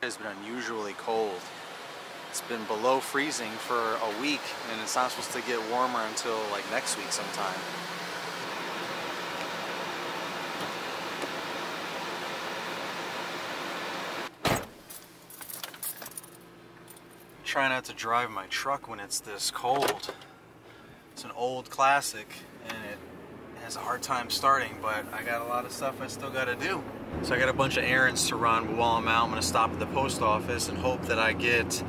It's been unusually cold. It's been below freezing for a week, and it's not supposed to get warmer until like next week sometime. Try not to drive my truck when it's this cold. It's an old classic and it has a hard time starting, but I got a lot of stuff I still got to do. So I got a bunch of errands to run, but while I'm out, I'm going to stop at the post office and hope that I get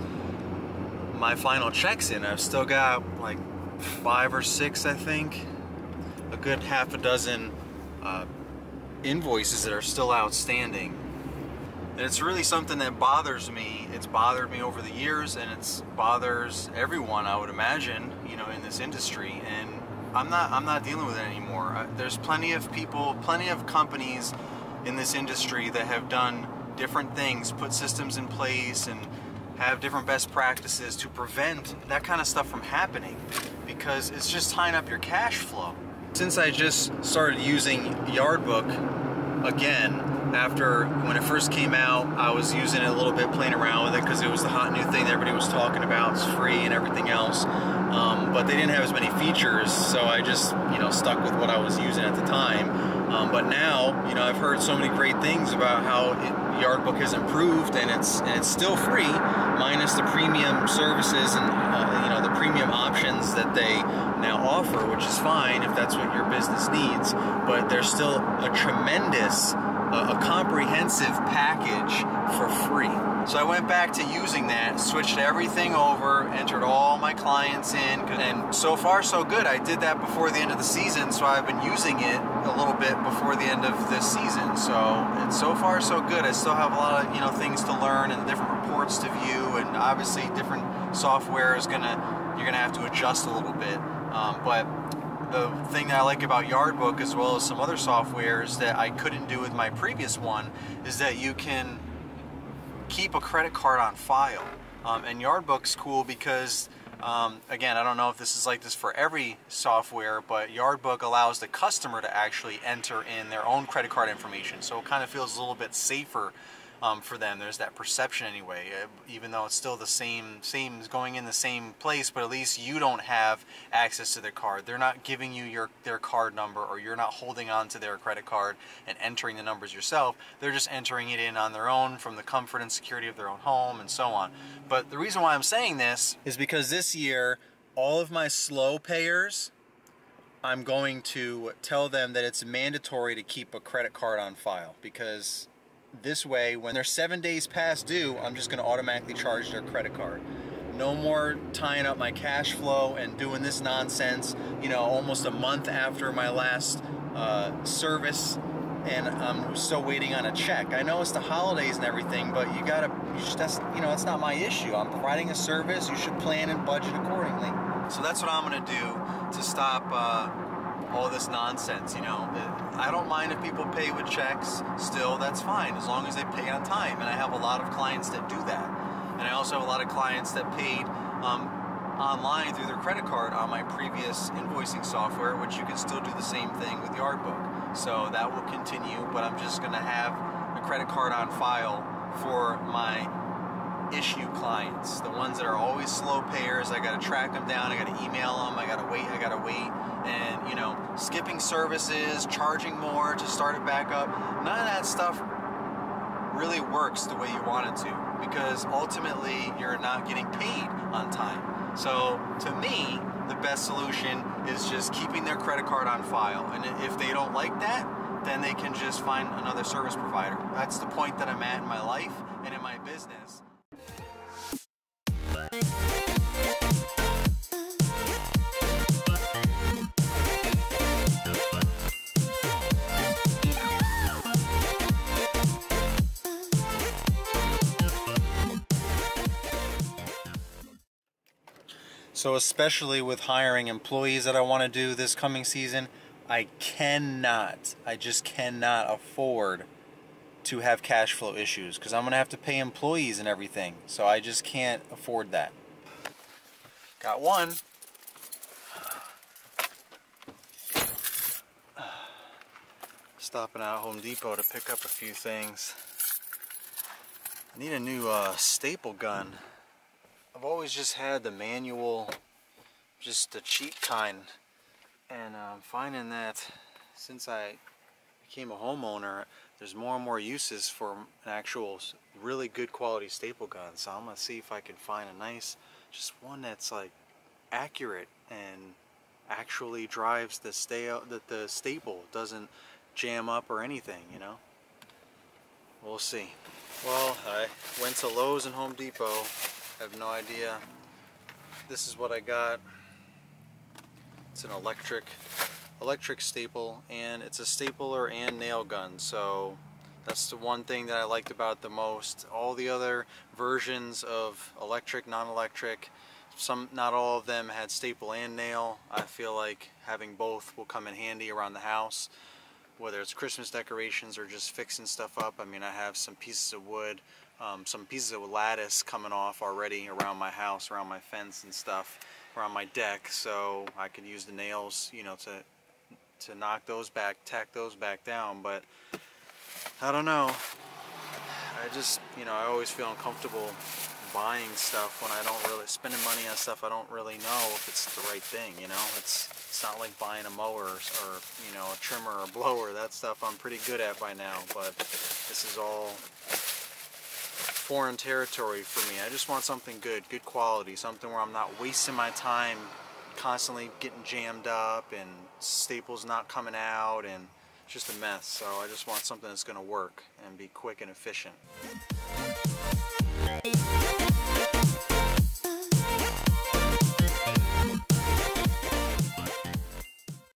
my final checks in. I've still got like 5 or 6, I think. A good half a dozen invoices that are still outstanding. And it's really something that bothers me. It's bothered me over the years, and it bothers everyone, I would imagine, you know, in this industry. And I'm not dealing with it anymore. There's plenty of people, plenty of companies in this industry that have done different things, put systems in place, and have different best practices to prevent that kind of stuff from happening, because it's just tying up your cash flow. Since I just started using Yardbook again, after when it first came out, I was using it a little bit, playing around with it because it was the hot new thing that everybody was talking about. It's free and everything else, but they didn't have as many features, so I just, you know, stuck with what I was using at the time. But now, you know, I've heard so many great things about how Yardbook has improved, and it's still free, minus the premium services and you know, the premium options that they now offer, which is fine if that's what your business needs. But there's still a tremendous, a comprehensive package for free. So I went back to using that, switched everything over, entered all my clients in, and so far so good. I did that before the end of the season, so I've been using it a little bit before the end of this season. So it's so far so good. I still have a lot of, you know, things to learn and different reports to view, and obviously different software is you're gonna have to adjust a little bit. But the thing that I like about Yardbook, as well as some other softwares that I couldn't do with my previous one, is that you can keep a credit card on file. And Yardbook's cool because, again, I don't know if this is like this for every software, but Yardbook allows the customer to actually enter in their own credit card information. So it kind of feels a little bit safer for them. There's that perception anyway, even though it's still the same going in the same place, but at least you don't have access to their card. They're not giving you their card number, or you're not holding on to their credit card and entering the numbers yourself. They're just entering it in on their own from the comfort and security of their own home and so on. But the reason why I'm saying this is because this year, all of my slow payers, I'm going to tell them that it's mandatory to keep a credit card on file, because this way, when they're 7 days past due, I'm just going to automatically charge their credit card. No more tying up my cash flow and doing this nonsense, you know, almost a month after my last service, and I'm still waiting on a check. I know it's the holidays and everything, but that's, you know, it's not my issue. I'm providing a service. You should plan and budget accordingly. So that's what I'm going to do to stop all this nonsense, you know. I don't mind if people pay with checks still, that's fine, as long as they pay on time. And I have a lot of clients that do that. And I also have a lot of clients that paid online through their credit card on my previous invoicing software, which you can still do the same thing with Yardbook. So that will continue, but I'm just going to have a credit card on file for my issue clients, the ones that are always slow payers. I got to track them down, I got to email them, I got to wait, and, you know, skipping services, charging more to start it back up. None of that stuff really works the way you want it to, because ultimately you're not getting paid on time. So to me, the best solution is just keeping their credit card on file, and if they don't like that, then they can just find another service provider. That's the point that I'm at in my life and in my business. So especially with hiring employees that I want to do this coming season, I just cannot afford to have cash flow issues, because I'm going to have to pay employees and everything. So I just can't afford that. Got one. Stopping out at Home Depot to pick up a few things. Need a new staple gun. I've always just had the manual, just the cheap kind, and I'm finding that since I became a homeowner, there's more and more uses for an actual really good quality staple gun. So I'm gonna see if I can find a nice, just one that's like accurate and actually drives the staple, doesn't jam up or anything, you know. We'll see. Well, I went to Lowe's and Home Depot. I have no idea. This is what I got. It's an electric staple, and it's a stapler and nail gun. So that's the one thing that I liked about it the most. All the other versions of electric, non-electric, not all of them had staple and nail. I feel like having both will come in handy around the house, whether it's Christmas decorations or just fixing stuff up. I mean, I have some pieces of wood, some pieces of lattice coming off already around my house, around my fence and stuff, around my deck, so I could use the nails, you know, to knock those back, tack those back down. But I don't know. I just, you know, I always feel uncomfortable buying stuff when I don't really, spending money on stuff I don't really know if it's the right thing, you know. It's not like buying a mower or you know, a trimmer or a blower. That stuff I'm pretty good at by now, but this is all foreign territory for me. I just want something good quality, something where I'm not wasting my time constantly getting jammed up and staples not coming out and just a mess. So I just want something that's going to work and be quick and efficient.